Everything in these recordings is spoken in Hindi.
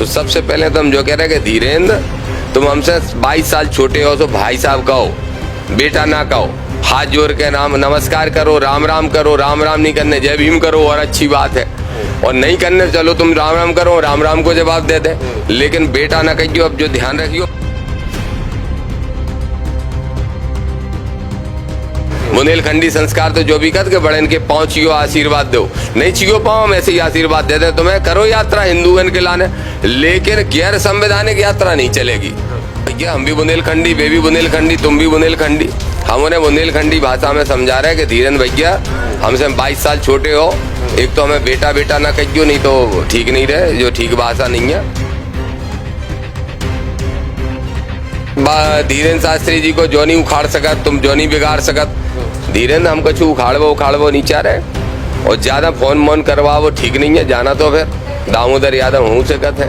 सबसे पहले तो हम जो कह रहे हैं कि धीरेन्द्र, तुम हमसे 22 साल छोटे हो तो भाई साहब कहो, बेटा ना कहो, हाथ जोड़ के नाम नमस्कार करो, राम राम करो, राम राम नहीं करने जय भीम करो और अच्छी बात है, और नहीं करने चलो तुम राम राम करो, राम राम को जवाब दे दे, लेकिन बेटा ना कहियो। अब जो ध्यान रखियो, बुंदेलखंडी संस्कार तो जो भी कर के बड़े इनके पाँव छियो आशीर्वाद दो, नहीं छियो पाँव हम ऐसे ही आशीर्वाद दे दे तुम्हें, करो यात्रा हिंदुओं के लाने, लेकिन गैर संवैधानिक यात्रा नहीं चलेगी। भैया हम भी बुंदेलखंडी, वे भी बुंदेलखंडी, तुम भी बुंदेलखंडी, हम उन्हें बुंदेलखंडी भाषा में समझा रहे हैं कि धीरेन्द्र भैया हमसे 22 साल छोटे हो, एक तो हमें बेटा बेटा ना कहियो, नहीं तो ठीक नहीं रहे, जो ठीक भाषा नहीं है। धीरेन्द्र शास्त्री जी को जो नहीं उखाड़ सकत तुम जो नहीं बिगाड़ सकत, धीरेन्द्र हम कछु उखाड़वो नहीं चाह रहे, और ज्यादा फोन मोन करवाओ ठीक नहीं है, जाना तो फिर दामोदर यादव हूँ से कथ है।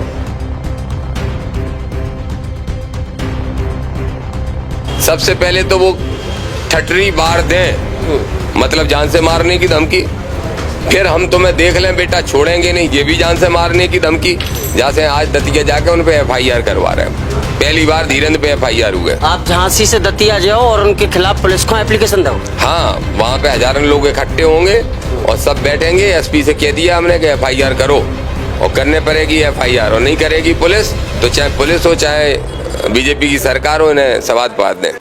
सबसे पहले तो वो ठटरी बार दें, मतलब जान से मारने की धमकी, फिर हम तुम्हें देख लें बेटा छोड़ेंगे नहीं, ये भी जान से मारने की धमकी, जैसे आज दतिया जाके उन पे FIR करवा रहे हैं। पहली बार धीरेन्द्र पे FIR हुए। आप झांसी से दतिया जाओ और उनके खिलाफ पुलिस को एप्लीकेशन दो। हाँ, वहाँ पे हजारों लोग इकट्ठे होंगे और सब बैठेंगे, SP से कह दिया हमने कि FIR करो, और करने पड़ेगी FIR, और नहीं करेगी पुलिस तो चाहे पुलिस हो चाहे BJP की सरकार हो, इन्हें सवाद पात दें।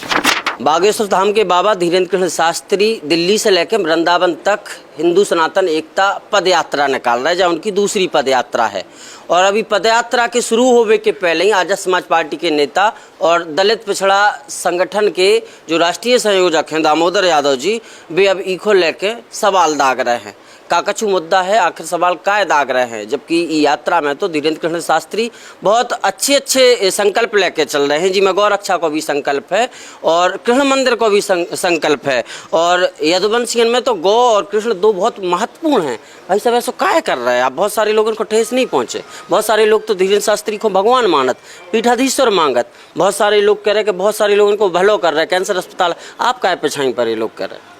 बागेश्वर धाम के बाबा धीरेन्द्र कृष्ण शास्त्री दिल्ली से लेकर वृंदावन तक हिंदू सनातन एकता पद यात्रा निकाल रहे हैं, जहाँ उनकी दूसरी पद यात्रा है। और अभी पद यात्रा के शुरू होने के पहले ही आजाद समाज पार्टी के नेता और दलित पिछड़ा संगठन के जो राष्ट्रीय संयोजक हैं दामोदर यादव जी, वे अब ईखो लेके सवाल दाग रहे हैं। काकछु मुद्दा है, आखिर सवाल काय दाग रहे हैं, जबकि यात्रा में तो धीरेन्द्र कृष्ण शास्त्री बहुत अच्छे संकल्प लेके चल रहे हैं। जी मैं गौ रक्षा को भी संकल्प है और कृष्ण मंदिर को भी संकल्प है, और यदुवंशियन में तो गौ और कृष्ण दो बहुत महत्वपूर्ण हैं। भाई साहब ऐसा काय कर रहे हैं आप? बहुत सारे लोगों को ठेस नहीं पहुंचे, बहुत सारे लोग तो धीरेन्द्र शास्त्री को भगवान मानत, पीठाधीश्वर मांगत, बहुत सारे लोग कह रहे हैं कि बहुत सारे लोगों को भलो कर रहे हैं, कैंसर अस्पताल, आप काय पिछाई पर ये लोग कर रहे हैं?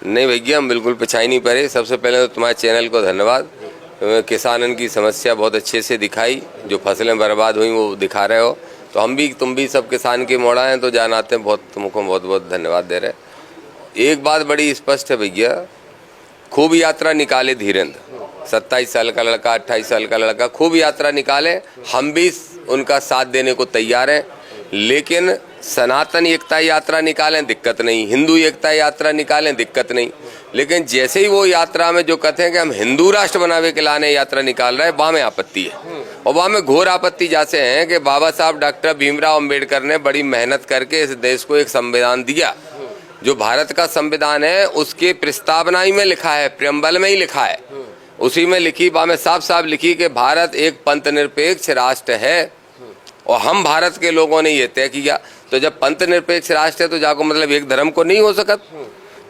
नहीं भैया हम बिल्कुल पिछाई नहीं पड़े। सबसे पहले तो तुम्हारे चैनल को धन्यवाद, किसानन की समस्या बहुत अच्छे से दिखाई, जो फसलें बर्बाद हुई वो दिखा रहे हो, तो हम भी तुम भी सब किसान के मोड़ा हैं तो जान आते हैं, बहुत तुमको बहुत बहुत धन्यवाद दे रहे। एक बात बड़ी स्पष्ट है भैया, खूब यात्रा निकाले धीरेन्द्र, 27 साल का लड़का, 28 साल का लड़का, खूब यात्रा निकाले, हम भी उनका साथ देने को तैयार हैं, लेकिन सनातन एकता यात्रा निकालें दिक्कत नहीं, हिंदू एकता यात्रा निकालें दिक्कत नहीं, लेकिन जैसे ही वो यात्रा में जो कहते हैं कि हम हिंदू राष्ट्र बनावे के लाने यात्रा निकाल रहे हैं, वहाँ में आपत्ति है। और वहाँ में घोर आपत्ति जैसे है कि बाबा साहब डॉक्टर भीमराव अम्बेडकर ने बड़ी मेहनत करके इस देश को एक संविधान दिया, जो भारत का संविधान है उसके प्रस्तावना ही में लिखा है, प्रियम्बल में ही लिखा है, उसी में लिखी, वहाँ में साफ साफ लिखी कि भारत एक पंथ निरपेक्ष राष्ट्र है, और हम भारत के लोगों ने ये तय किया। तो जब पंथ निरपेक्ष राष्ट्र है तो जाको मतलब एक धर्म को नहीं हो सकत,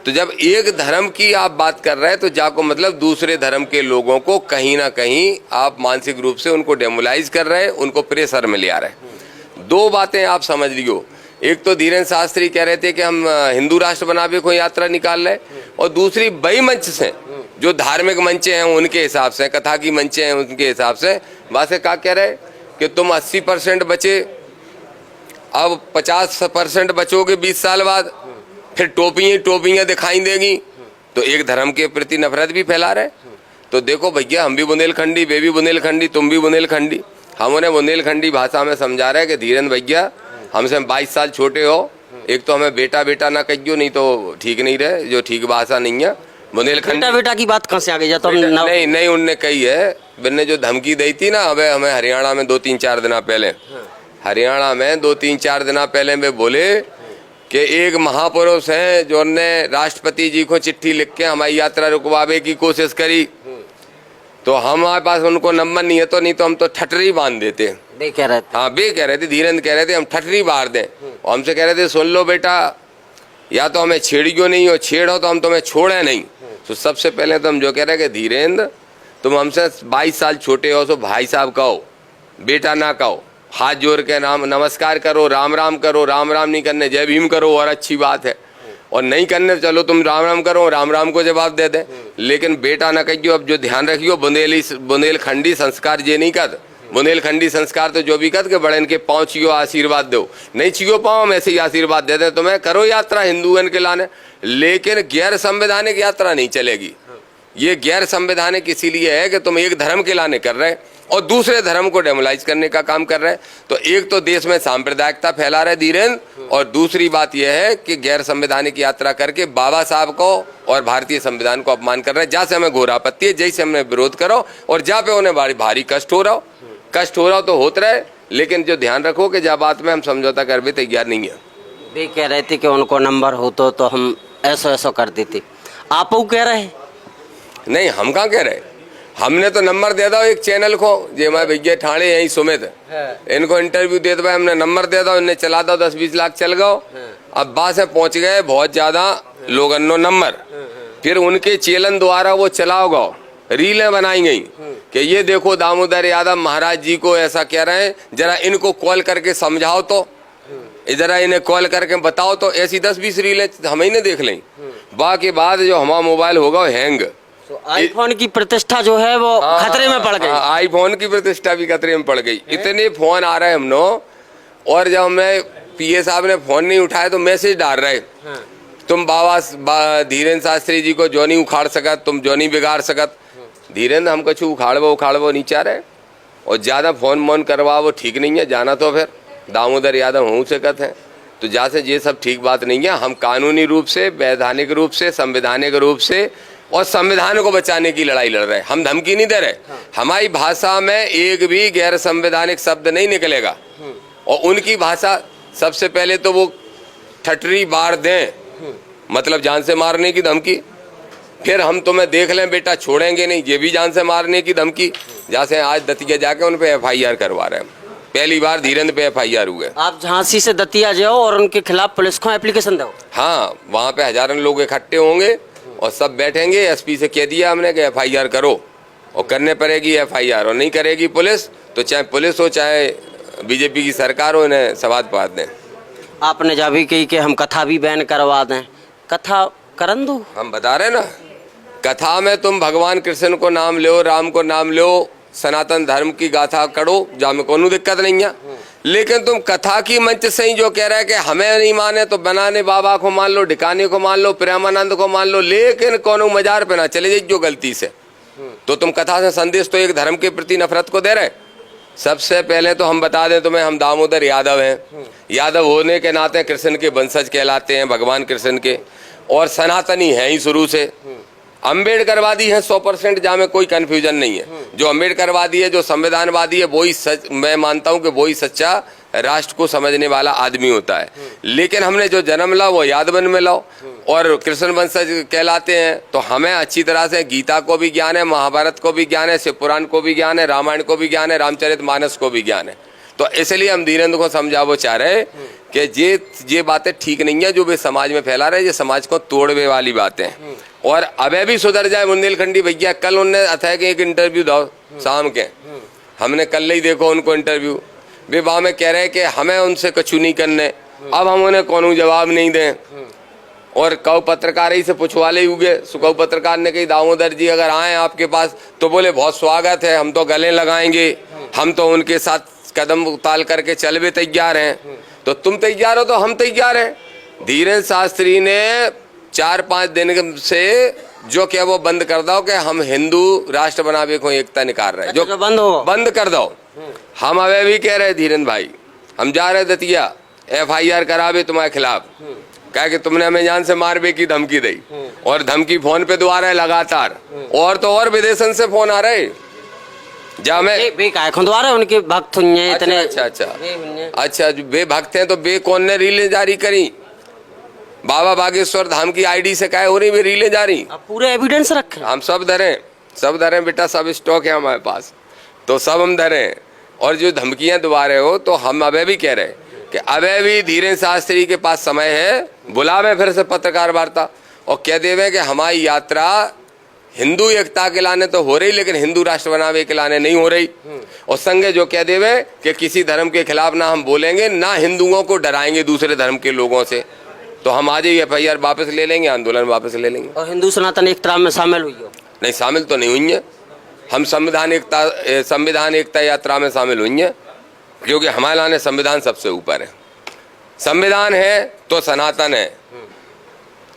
तो जब एक धर्म की आप बात कर रहे हैं तो जाको मतलब दूसरे धर्म के लोगों को कहीं ना कहीं आप मानसिक रूप से उनको डेमोलाइज कर रहे हैं, उनको प्रेशर में ले आ रहे हैं। दो बातें आप समझ लियो, एक तो धीरेन्द्र शास्त्री कह रहे थे कि हम हिंदू राष्ट्र बनावे को यात्रा निकाल रहे, और दूसरी बई मंच से जो धार्मिक मंचे हैं उनके हिसाब से, कथा की मंचे हैं उनके हिसाब से, वहां से क्या कह रहे कि तुम 80% बचे, अब 50% बचोगे 20 साल बाद, फिर टोपियां दिखाई देगी, तो एक धर्म के प्रति नफरत भी फैला रहे। तो देखो भैया हम भी बुंदेलखंडी, वे भी बुंदेलखंडी, तुम भी बुंदेलखंडी, हम उन्हें बुंदेलखंडी भाषा में समझा रहे हैं कि धीरेन्द्र भैया हमसे 22 साल छोटे हो, एक तो हमें बेटा बेटा ना कहियो, नहीं तो ठीक नहीं रहे, जो ठीक भाषा नहीं है। बुंदेलखंडी बेटा की बात कहाँ से आ गई? तो नहीं उनने कही है, मैंने जो धमकी दी थी ना, अब हमें हरियाणा में 2-3-4 दिन पहले, हरियाणा में 2-3-4 दिन पहले वे बोले कि एक महापुरुष हैं जो ने राष्ट्रपति जी को चिट्ठी लिख के हमारी यात्रा रुकवावे की कोशिश करी, तो हमारे पास उनको नंबर नहीं है, तो नहीं तो हम तो ठटरी बांध देते। बे कह रहे थे, हाँ बे कह रहे थे, धीरेन्द्र कह रहे थे हम ठटरी बांध दें, और हमसे कह रहे थे सुन लो बेटा, या तो हमें छेड़ियो नहीं, हो छेड़ो तो हम तुम्हें छोड़े नहीं। तो सबसे पहले तो हम जो कह रहे हैं कि धीरेन्द्र तुम हमसे 22 साल छोटे हो तो भाई साहब कहो, बेटा ना कहो, हाथ जोड़ के नाम नमस्कार करो, राम राम करो, राम राम नहीं करने जय भीम करो और अच्छी बात है, और नहीं करने चलो तुम राम राम करो, राम राम को जवाब दे दे, लेकिन बेटा ना कहियो। अब जो ध्यान रखियो, बुंदेलखंडी संस्कार जे नहीं कर, बुंदेलखंडी संस्कार तो जो भी कर के बड़े इनके पाँव छियो आशीर्वाद दो, नहीं छियो पाँव हम ऐसे ही आशीर्वाद दे दें तुम्हें, करो यात्रा हिंदुओं के लाने, लेकिन गैर संवैधानिक यात्रा नहीं चलेगी। ये गैर संवैधानिक इसीलिए है कि तुम एक धर्म के लाने कर रहे और दूसरे धर्म को डेमोलाइज करने का काम कर रहे हैं। तो एक तो देश में सांप्रदायिकता फैला रहे धीरेन्द्र, और दूसरी बात यह है कि गैर संवैधानिक यात्रा करके बाबा साहब को और भारतीय संविधान को अपमान कर रहे हैं। जहाँ से हमें घोर आपत्ति है, जैसे हमने विरोध करो, और जहाँ पे उन्हें भारी कष्ट हो रहा तो होता रहे, लेकिन जो ध्यान रखो कि जब बात में हम समझौता कर भी तैयार नहीं है। वे कह रहे थे कि उनको नंबर हो तो हम ऐसा कर देते, आप वो कह रहे हैं? नहीं, हम कहाँ कह रहे, हमने तो नंबर दे दो एक चैनल को, जे मैं भैया ठाणे यही सुमित इनको इंटरव्यू दे दो, हमने नंबर दे दो, इन्हें चला दो, 10-20 लाख चल गए। अब बात से पहुंच गए बहुत ज्यादा लोगों नो नंबर, फिर उनके चैनल द्वारा वो चलाओ रीलें बनाई गई कि ये देखो दामोदर यादव महाराज जी को ऐसा कह रहे हैं, जरा इनको कॉल करके समझाओ, तो जरा इन्हें कॉल करके बताओ। तो ऐसी 10-20 रीलें हम ही ने देख लें। बाकी बाद जो हमारा मोबाइल होगा हैंग, तो आईफोन की प्रतिष्ठा जो है वो खतरे में पड़ गई। आईफोन की प्रतिष्ठा भी खतरे में पड़ गई। इतने फोन आ रहे हमनो, और जब हमें पीए साहब ने फोन नहीं उठाया तो मैसेज डाल रहे, तुम बाबा धीरेन्द्र शास्त्री जी को जो नहीं उखाड़ सकत, तुम जो नहीं बिगाड़ सकत। धीरेन्द्र हम कछु उखाड़बो नहीं चाह रहे, और ज्यादा फोन मोन करवा वो ठीक नहीं है। जाना तो फिर दामोदर यादव हूँ से कत है, तो जहाँ से ये सब ठीक बात नहीं है। हम कानूनी रूप से, वैधानिक रूप से, संवैधानिक रूप से और संविधान को बचाने की लड़ाई लड़ रहे हैं। हम धमकी नहीं दे रहे। हमारी भाषा में एक भी गैर संवैधानिक शब्द नहीं निकलेगा, और उनकी भाषा सबसे पहले तो वो ठटरी बार दें, मतलब जान से मारने की धमकी, फिर हम तुम्हें देख लें बेटा छोड़ेंगे नहीं, ये भी जान से मारने की धमकी। जैसे आज दतिया जाके उन पे FIR करवा रहे हैं, पहली बार धीरेन्द्र पे FIR हुए। आप झांसी से दतिया जाओ और उनके खिलाफ पुलिस को एप्लीकेशन दो। हाँ, वहाँ पे हजारों लोग इकट्ठे होंगे और सब बैठेंगे। SP से कह दिया हमने कि FIR करो, और करने पड़ेगी FIR, और नहीं करेगी पुलिस तो चाहे पुलिस हो चाहे BJP की सरकार हो, इन्हें सवाद पात दें। आपने जब भी कही कि हम कथा भी बैन करवा दें, कथा करन दो। हम बता रहे ना, कथा में तुम भगवान कृष्ण को नाम लो, राम को नाम लो, सनातन धर्म की गाथा करो, जहाँ में कोई दिक्कत नहीं है। लेकिन तुम कथा की मंच से ही जो कह रहे हैं कि हमें नहीं माने तो बनाने बाबा को मान लो, ढिकाने को मान लो, प्रेमानंद को मान लो, लेकिन कोनो मजार पे ना चले जाइए जो गलती से। तो तुम कथा से संदेश तो एक धर्म के प्रति नफरत को दे रहे। सबसे पहले तो हम बता दें तुम्हें, हम दामोदर यादव हैं। यादव होने के नाते कृष्ण के वंशज कहलाते हैं, भगवान कृष्ण के, और सनातनी हैं ही शुरू से। अम्बेडकरवादी है 100%, जहाँ में कोई कंफ्यूजन नहीं है। जो अम्बेडकरवादी है, जो संविधानवादी है, वही सच, मैं मानता हूँ कि वही सच्चा राष्ट्र को समझने वाला आदमी होता है। लेकिन हमने जो जन्म ला वो यादवन में लाओ, और कृष्ण वंशज कहलाते हैं। तो हमें अच्छी तरह से गीता को भी ज्ञान है, महाभारत को भी ज्ञान है, शिव पुराण को भी ज्ञान है, रामायण को भी ज्ञान है, रामचरितमानस को भी ज्ञान है। तो इसलिए हम धीरेन्द्र को समझावो चाह रहे कि ये बातें ठीक नहीं है जो वे समाज में फैला रहे, ये समाज को तोड़ने वाली बातें हैं। और अबे भी सुधर जाए बुंदेलखंडी भैया। कल उन्होंने अथय के एक इंटरव्यू दो शाम के, हमने कल ही देखो उनको इंटरव्यू, वे वहाँ में कह रहे हैं कि हमें उनसे कछु नहीं करने। अब हम उन्हें कोनो जवाब नहीं दें, और कौ पत्रकार ही से पूछवा ले हुए। सुकौ पत्रकार ने कही दामोदर जी अगर आए आपके पास तो बोले बहुत स्वागत है, हम तो गले लगाएंगे, हम तो उनके साथ कदम उताल करके चल भी तैयार हैं। तो तुम तैयार हो तो हम तैयार हैं। धीरेन्द्र शास्त्री ने 4-5 दिन से जो क्या वो बंद कर दो कि हम हिंदू राष्ट्र बनावे को एकता निकाल रहे हैं, जो बंद कर दो। हम अवे भी कह रहे धीरेन्द्र भाई, हम जा रहे दतिया FIR करावे तुम्हारे खिलाफ, कहा कि तुमने हमें जान से मारने की धमकी दी, और धमकी फोन पे दो आ रहा है लगातार, और तो और विदेशन से फोन आ रहे जा में उनके भक्त हुए इतने। अच्छा बे भक्त हैं तो बे कौन ने रीलें जारी करी? बाबा बागेश्वर धाम की ID से क्या हो रही वे रीलें जारी? पूरे एविडेंस रखे, हम सब धरे बेटा, सब स्टॉक है हमारे पास, तो सब हम धरे। और जो धमकियां दुआ रहे हो तो हम अबे भी कह रहे कि अबे भी धीरेन्द्र शास्त्री के पास समय है, बुलावे फिर से पत्रकार वार्ता, और कह देवे कि हमारी यात्रा हिंदू एकता के लाने तो हो रही, लेकिन हिंदू राष्ट्र बनावे के लाने नहीं हो रही। और संगे जो कह देवे कि किसी धर्म के खिलाफ ना हम बोलेंगे, ना हिंदुओं को डराएंगे दूसरे धर्म के लोगों से, तो हम आज ही FIR वापस ले लेंगे, आंदोलन वापस ले लेंगे। और हिंदू सनातन एकता में शामिल हुई हो? नहीं, शामिल तो नहीं हुई है। हम संविधान एकता यात्रा में शामिल हुई हैं, क्योंकि हमारे लाने संविधान सबसे ऊपर है। संविधान है तो सनातन है,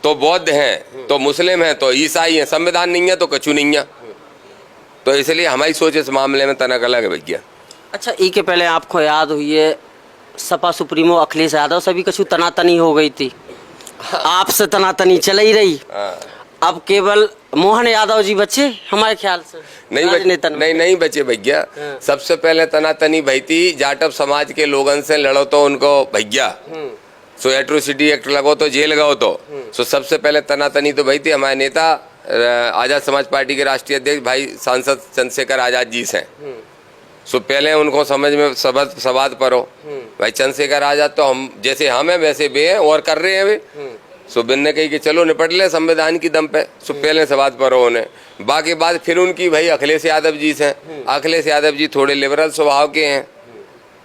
तो बौद्ध हैं, तो मुस्लिम हैं, तो ईसाई हैं। संविधान नहीं है तो कछु नहीं है। तो इसलिए हमारी सोच इस मामले में तनक अलग है भैया। अच्छा, ई के पहले आपको याद हुई है सपा सुप्रीमो अखिलेश यादव सभी कछु तनातनी हो गई थी, आपसे तनातनी चल ही रही। अब केवल मोहन यादव जी बचे हमारे ख्याल से, नहीं बचे भैया। सबसे पहले तनातनी भई थी जाटव समाज के लोगन से लड़ो तो उनको भैया, सो एट्रोसिटी एक्ट लगो तो जेल गओ तो। सो सबसे पहले तनातनी तो भई थी हमारे नेता आजाद समाज पार्टी के राष्ट्रीय अध्यक्ष भाई सांसद चंद्रशेखर आजाद जी से। सो पहले उनको समझ में सवाद परो भाई चंद्रशेखर आजाद तो हम जैसे हम हैं वैसे वे हैं और कर रहे हैं वे। सो बिन ने कही कि चलो निपट ले संविधान की दम पे। सो पहले सवाद परो उन्हें। बाकी बात फिर उनकी भाई अखिलेश यादव जी से। अखिलेश यादव जी थोड़े लिबरल स्वभाव के हैं,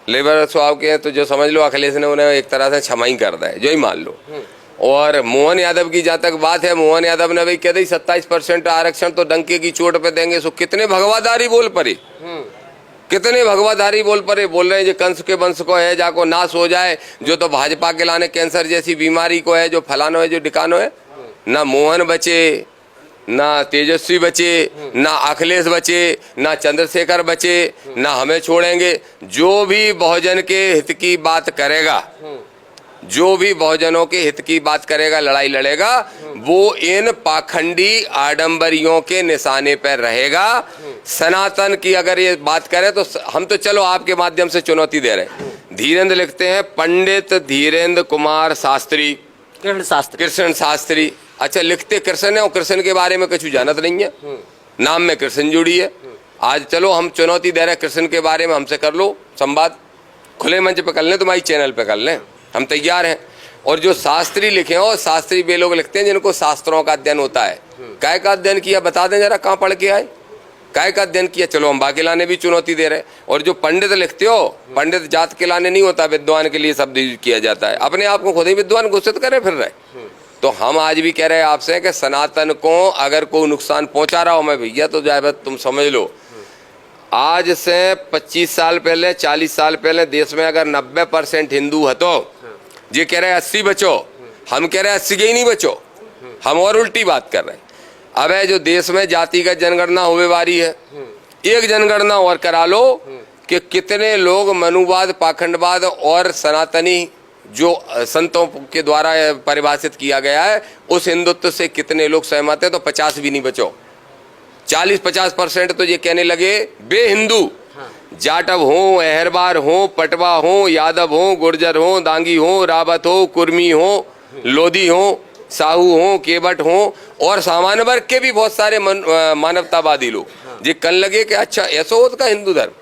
लिबरल स्वभाव के हैं, तो जो समझ लो अखिलेश ने उन्हें एक तरह से क्षमा ही कर दिया है, जो ही मान लो। और मोहन यादव की जहाँ तक बात है, मोहन यादव ने भाई कह दी 27% आरक्षण तो डंके की चोट पे देंगे। सो कितने भगवादारी बोल पड़े, कितने भगवादारी बोल पड़े। बोल रहे हैं जो कंस के वंश को है जाको नाश हो जाए, जो तो भाजपा के लाने कैंसर जैसी बीमारी को है, जो फलानो है जो डिकानो है। ना मोहन बचे, ना तेजस्वी बचे, ना अखिलेश बचे, ना चंद्रशेखर बचे, ना हमें छोड़ेंगे। जो भी बहुजन के हित की बात करेगा, जो भी बहुजनों के हित की बात करेगा, लड़ाई लड़ेगा, वो इन पाखंडी आडंबरियों के निशाने पर रहेगा। सनातन की अगर ये बात करें तो हम तो चलो आपके माध्यम से चुनौती दे रहे हैं। धीरेन्द्र लिखते हैं पंडित धीरेन्द्र कुमार शास्त्री, कृष्ण शास्त्री। अच्छा, लिखते कृष्ण है और कृष्ण के बारे में कुछ जानत नहीं है, नाम में कृष्ण जुड़ी है। आज चलो हम चुनौती दे रहे हैं, कृष्ण के बारे में हमसे कर लो संवाद, खुले मंच पे कर लें, तुम्हारी चैनल पे कर लें, हम तैयार हैं। और जो शास्त्री लिखे हो, शास्त्री वे लोग लिखते हैं जिनको शास्त्रों का अध्ययन होता है। काय का अध्ययन किया बता दें जरा, कहाँ पढ़ के आए, काय का अध्ययन किया। चलो हम बाकी लाने भी चुनौती दे रहे हैं। और जो पंडित लिखते हो, पंडित जात के लाने नहीं होता, विद्वान के लिए शब्द यूज किया जाता है। अपने आप को खुद ही विद्वान घोषित करे फिर रहे। तो हम आज भी कह रहे हैं आपसे कि सनातन को अगर कोई नुकसान पहुंचा रहा हो मैं भैया, तो जाए तुम समझ लो आज से 25 साल पहले 40 साल पहले देश में अगर 90% हिंदू है तो ये कह रहे हैं 80 बचो, हम कह रहे हैं 80 के ही नहीं बचो, हम और उल्टी बात कर रहे हैं। अब है जो देश में जातिगत जनगणना होने वाली है, एक जनगणना और करा लो कि कितने लोग मनुवाद, पाखंडवाद और सनातनी जो संतों के द्वारा परिभाषित किया गया है उस हिंदुत्व से कितने लोग सहमत है। तो 50 भी नहीं बचो, 40-50% तो ये कहने लगे बे हिंदू, जाटव हो, अहरबार हो, पटवा हो, यादव हो, गुर्जर हो, दांगी हो, रावत हो, कुर्मी हो, लोधी हो, साहू हो, केवट हो और सामान्य वर्ग के भी बहुत सारे मानवतावादी लोग ये कल लगे कि अच्छा ऐसा होता हिंदू धर्म।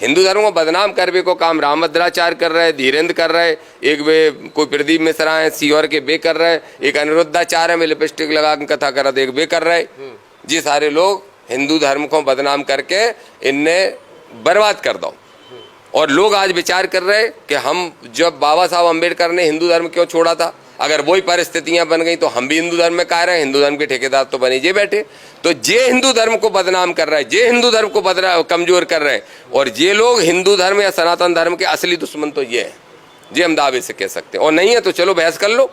हिंदू धर्म को बदनाम करने को काम रामभद्राचार्य कर रहे, धीरेन्द्र कर रहे, एक वे कोई प्रदीप मिश्रा है सीहोर के बे कर रहे, एक अनिरुद्धाचार्य में लिपस्टिक लगा के कथा कर रहे, एक बे कर रहे। ये सारे लोग हिंदू धर्म को बदनाम करके इनने बर्बाद कर दो। और लोग आज विचार कर रहे कि हम जब बाबा साहब अम्बेडकर ने हिंदू धर्म क्यों छोड़ा था, अगर वही परिस्थितियां बन गई तो हम भी हिंदू धर्म में कह रहे हैं, हिंदू धर्म के ठेकेदार तो बने जे बैठे। तो जे हिंदू धर्म को बदनाम कर रहा है, जे हिंदू धर्म को कमजोर कर रहे हैं, और ये लोग हिंदू धर्म या सनातन धर्म के असली दुश्मन तो ये है, ये हम दावे से कह सकते हैं। और नहीं है तो चलो बहस कर लो।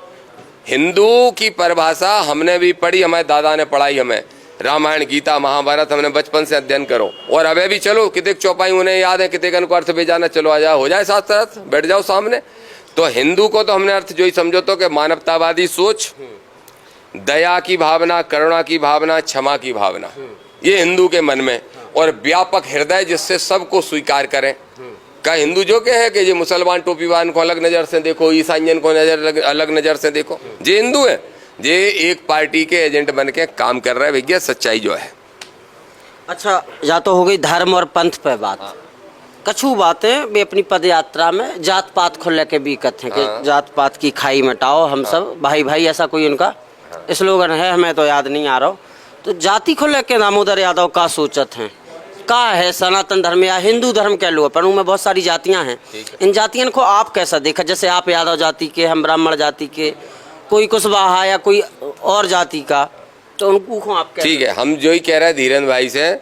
हिंदू की परिभाषा हमने भी पढ़ी, हमारे दादा ने पढ़ाई, हमें रामायण गीता महाभारत हमने बचपन से अध्ययन करो। और अबे भी चलो कितने चौपाई उन्हें याद है, कितने को अर्थ भेजाना, चलो आ जाओ, हो जाए साथ साथ बैठ जाओ सामने। तो हिंदू को तो हमने अर्थ जो ही समझो तो कि मानवतावादी सोच, दया की भावना, करुणा की भावना, क्षमा की भावना, ये हिंदू के मन में, और व्यापक हृदय जिससे सबको स्वीकार करें। का हिंदू जो के है कि ये मुसलमान टोपीवान को अलग नजर से देखो, ईसाइयन को अलग नजर से देखो, ये हिंदू है, ये एक पार्टी के एजेंट बन के काम कर रहा है भैया, सच्चाई जो है। अच्छा, या तो हो गई धर्म और पंथ पे बात, कछु बातें वे अपनी पद यात्रा में जात पात को लेके भी कहते हैं कि जात पात की खाई मिटाओ, हम सब भाई भाई, ऐसा कोई उनका स्लोगन है, हमें तो याद नहीं आ रहा। तो जाति को लेके दामोदर यादव का सोचत हैं का है, सनातन धर्म या हिंदू धर्म कह लो, पर उनमें बहुत सारी जातियां हैं, इन जातियों को आप कैसा देखा? जैसे आप यादव जाति के, हम ब्राह्मण जाति के, कोई कुशवाहा या कोई और जाति का, तो उनको आप ठीक है, हम जो ही कह रहे हैं धीरेन्द्र भाई से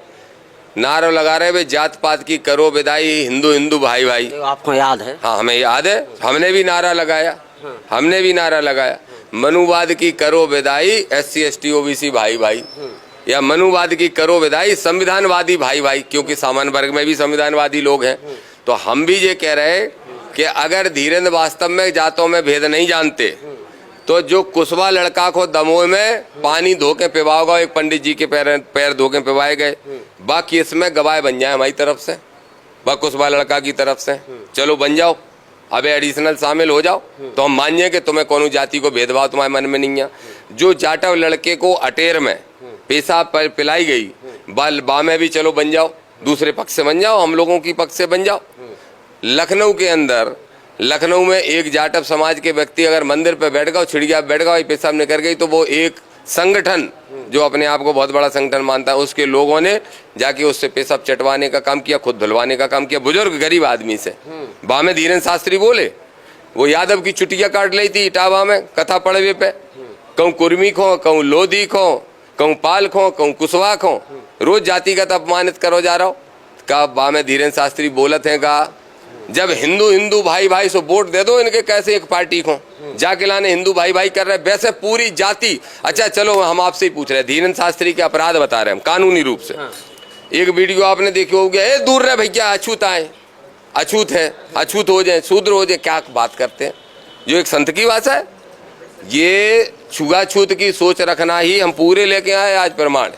नारा लगा रहे वे जात पात की करो विदाई, हिंदू हिंदू भाई भाई। तो आपको याद है? हाँ हमें याद है, हमने भी नारा लगाया, हमने भी नारा लगाया मनुवाद की करो विदाई, SC ST OBC भाई भाई, या मनुवाद की करो विदाई, संविधानवादी भाई भाई, क्योंकि सामान्य वर्ग में भी संविधानवादी लोग हैं। तो हम भी ये कह रहे हैं कि अगर धीरेन्द्र वास्तव में जातों में भेद नहीं जानते तो जो कुशवा लड़का को दमोह में पानी धो के पिवाओगा, एक पंडित जी के पैर धो के पिवाए गए, बाकी इसमें गवाह बन जाए हमारी तरफ से, बा कुशवा लड़का की तरफ से, चलो बन जाओ, अबे एडिशनल शामिल हो जाओ, तो हम मानिए कि तुम्हें कौन जाति को भेदभाव तुम्हारे मन में नहीं है। जो जाटव लड़के को अटेर में पेशाब पर पिलाई गई, बा में भी चलो बन जाओ, दूसरे पक्ष से बन जाओ, हम लोगों की पक्ष से बन जाओ। लखनऊ के अंदर, लखनऊ में एक जाटव समाज के व्यक्ति अगर मंदिर पे बैठ गया, छिड़िया बैठ गया, पेशाब निकल गई, तो वो एक संगठन जो अपने आप को बहुत बड़ा संगठन मानता है, उसके लोगों ने जाके उससे पेशाब चटवाने का काम किया, खुद धुलवाने का काम किया, बुजुर्ग गरीब आदमी से। बामे धीरेन्द्र शास्त्री बोले, वो यादव की चुटिया काट ली थी इटावा में कथा पड़वे पे, कहूँ कुर्मी खो, कहूँ लोधी खो, कहूँ पाल खो, कहूँ कुशवा खो, रोज जातिगत अपमानित करो जा रहा हो। का बामे धीरेन्द्र शास्त्री बोलत है का जब हिंदू हिंदू भाई भाई सो वोट दे दो इनके, कैसे एक पार्टी को जाके लाने हिंदू भाई भाई कर रहे, वैसे पूरी जाति। अच्छा चलो हम आपसे ही पूछ रहे हैं, धीरेन्द्र शास्त्री के अपराध बता रहे हैं हम कानूनी रूप से। एक वीडियो आपने देखी होगी, ए दूर रहे भैया, अछूत आए, अछूत है, अछूत हो जाए, शूद्र हो जाए, क्या बात करते हैं, जो एक संत की भाषा है। ये छुआछूत की सोच रखना ही हम पूरे लेके आए आज प्रमाण।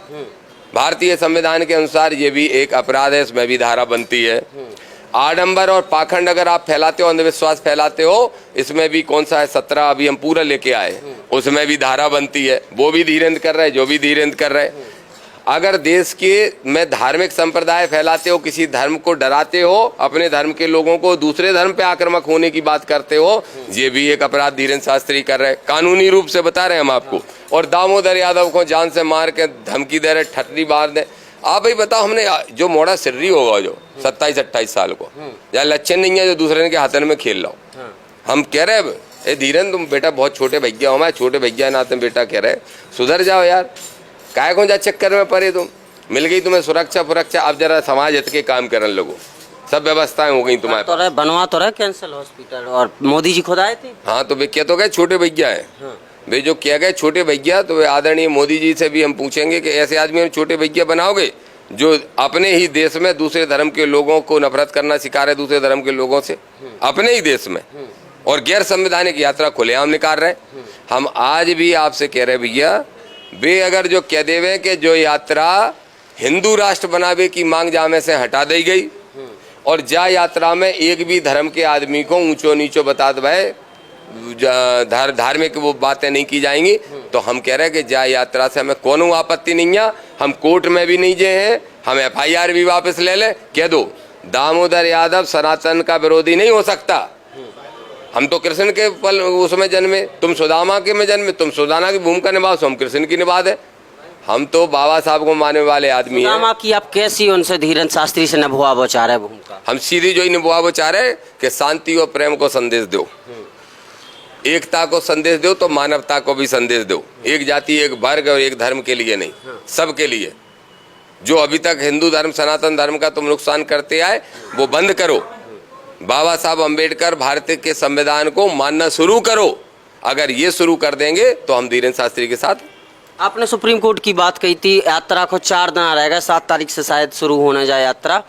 भारतीय संविधान के अनुसार ये भी एक अपराध है, इसमें भी धारा बनती है। आडंबर और पाखंड अगर आप फैलाते हो, अंधविश्वास फैलाते हो, इसमें भी कौन सा है 17 अभी हम पूरा लेके आए, उसमें भी धारा बनती है। वो भी धीरेन्द्र कर रहे, जो भी धीरेन्द्र कर रहे। अगर देश के में धार्मिक संप्रदाय फैलाते हो, किसी धर्म को डराते हो, अपने धर्म के लोगों को दूसरे धर्म पे आक्रामक होने की बात करते हो, ये भी एक अपराध धीरेन्द्र शास्त्री कर रहे, कानूनी रूप से बता रहे हैं हम आपको। और दामोदर यादव को जान से मार के धमकी दे रहे, ठटरी मार दे। आप भाई बताओ, हमने जो मोड़ा सिर्री होगा जो 27-28 साल को, या लक्षण नहीं है जो दूसरे के हाथन में खेल रहा, हम कह रहे ए धीरेन्द्र तुम बेटा बहुत छोटे भैया हो, मैं छोटे भैया नाते बेटा कह रहे सुधर जाओ यार, काय को जा चक्कर में पड़े तुम, मिल गई तुम्हें सुरक्षा फुरक्षा, अब जरा समाज हित के काम करने लगो, सब व्यवस्थाएं हो गई तुम्हारे तो बनवा तो रहे कैंसर हॉस्पिटल, और मोदी जी खुद आए थे। हाँ तो वे क्या तो गए छोटे भैया है, वे जो किया गए छोटे भैया, तो वे आदरणीय मोदी जी से भी हम पूछेंगे कि ऐसे आदमी हम छोटे भैया बनाओगे जो अपने ही देश में दूसरे धर्म के लोगों को नफरत करना सिखा रहे, दूसरे धर्म के लोगों से अपने ही देश में, और गैर संवैधानिक यात्रा खुलेआम निकाल रहे। हम आज भी आपसे कह रहे भैया, वे अगर जो कह देवे कि जो यात्रा हिंदू राष्ट्र बनावे की मांग जामे से हटा दी गई, और जा यात्रा में एक भी धर्म के आदमी को ऊंचो नीचो बता दे, धार्मिक वो बातें नहीं की जाएंगी, तो हम कह रहे हैं कि जा यात्रा से हमें कोनो आपत्ति नहीं है, हम कोर्ट में भी नहीं जे हैं, हम FIR भी वापस ले ले, कह दो दामोदर यादव सनातन का विरोधी नहीं हो सकता, हम तो कृष्ण के पल उसमें जन्मे, तुम सुदामा के में जन्मे, तुम सुदाना की भूमिका निभाओ, हम कृष्ण की निभा दे, हम तो बाबा साहब को मानने वाले आदमी हैं। सुदामा की आप कैसी उनसे धीरेन्द्र शास्त्री से निभाव चाह रहे भूमिका? हम सीधी जो ही निभाव चाह रहे कि शांति और प्रेम को संदेश दो, एकता को संदेश दो, तो मानवता को भी संदेश दो, एक जाति एक वर्ग और एक धर्म के लिए नहीं, सबके लिए। जो अभी तक हिंदू धर्म सनातन धर्म का तुम नुकसान करते आए वो बंद करो, बाबा साहब अम्बेडकर भारत के संविधान को मानना शुरू करो। अगर ये शुरू कर देंगे तो हम धीरेन्द्र शास्त्री के साथ। आपने सुप्रीम कोर्ट की बात कही थी, यात्रा को 4 दिन रहेगा, 7 तारीख से शायद शुरू होने जाए यात्रा,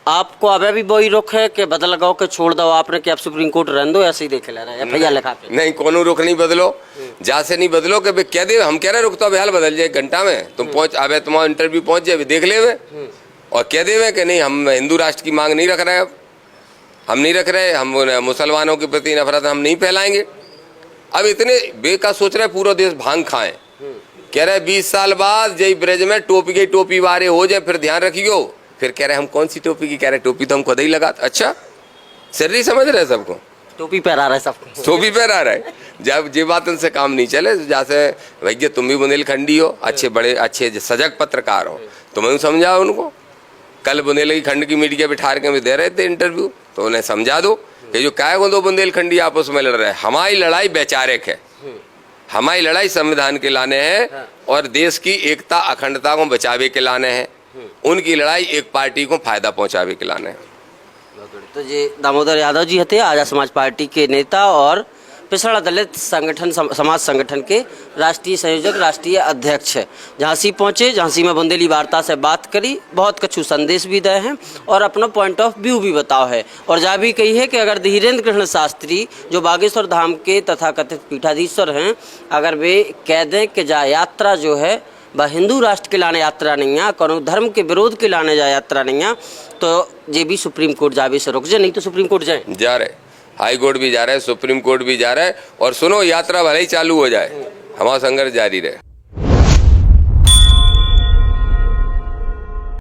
आपको अभी भी वही रुख है कि बदल गाँव के छोड़ दो आपने कि आप सुप्रीम कोर्ट रहने दो, ऐसे ही देखे ले रहे FIR लिखा पे? नहीं, कोनो रुख नहीं बदलो, जहाँ से नहीं बदलो कि कह दे, हम कह रहे रुक तो हाल बदल जाए, घंटा में तुम पहुँच, अब तुम्हारा इंटरव्यू पहुँच जाए, देख ले और कह दे कि नहीं हम हिंदू राष्ट्र की मांग नहीं रख रहे, अब हम नहीं रख रहे, हम मुसलमानों के प्रति नफरत हम नहीं फैलाएंगे। अब इतने बेका सोच रहे पूरा देश भांग खाएं, कह रहे 20 साल बाद जय ब्रज में टोपी के टोपी वारे हो जाए, फिर ध्यान रखियो, फिर कह रहे हम कौन सी टोपी की, कह रहे टोपी तो हम खुद ही लगा। अच्छा सर समझ रहे सबको, टोपी पहरा रहे सबको, टोपी पहरा रहे, जब ये बात उनसे काम नहीं चले, जैसे भैया तुम भी बुंदेलखंडी हो, अच्छे बड़े अच्छे सजग पत्रकार हो, तुम्हें समझाओ उनको। कल बुंदेलखंड की मीडिया बिठा के दे रहे थे इंटरव्यू, तो उन्हें समझा दो कि जो क्या है दो बुंदेलखंडी आपस में लड़ रहे हैं, हमारी लड़ाई वैचारिक है, हमारी लड़ाई संविधान के लाने हैं और देश की एकता अखंडता को बचावे के लाने हैं। उनकी लड़ाई एक पार्टी को फायदा पहुंचावे के लाने। तो ये दामोदर यादव जी हते आजाद समाज पार्टी के नेता और पिछड़ा दलित संगठन समाज संगठन के राष्ट्रीय संयोजक राष्ट्रीय अध्यक्ष है। झांसी पहुंचे, झांसी में बुंदेली वार्ता से बात करी, बहुत कछु संदेश भी दे हैं और अपना पॉइंट ऑफ व्यू भी बताओ है। और जा भी कही है कि अगर धीरेन्द्र कृष्ण शास्त्री जो बागेश्वर धाम के तथाकथित पीठाधीश्वर हैं, अगर वे कह दें कि जा यात्रा जो है वह हिंदू राष्ट्र के लाने यात्रा नहीं है, कोनो धर्म के विरोध के लाने जा यात्रा नहीं है, तो ये भी सुप्रीम कोर्ट जावे से रुक जाए, नहीं तो सुप्रीम कोर्ट जाए। जा रहे, हाई कोर्ट भी जा रहे हैं, सुप्रीम कोर्ट भी जा रहा है। और सुनो, यात्रा भले ही चालू हो जाए, हमारा संघर्ष जारी रहे।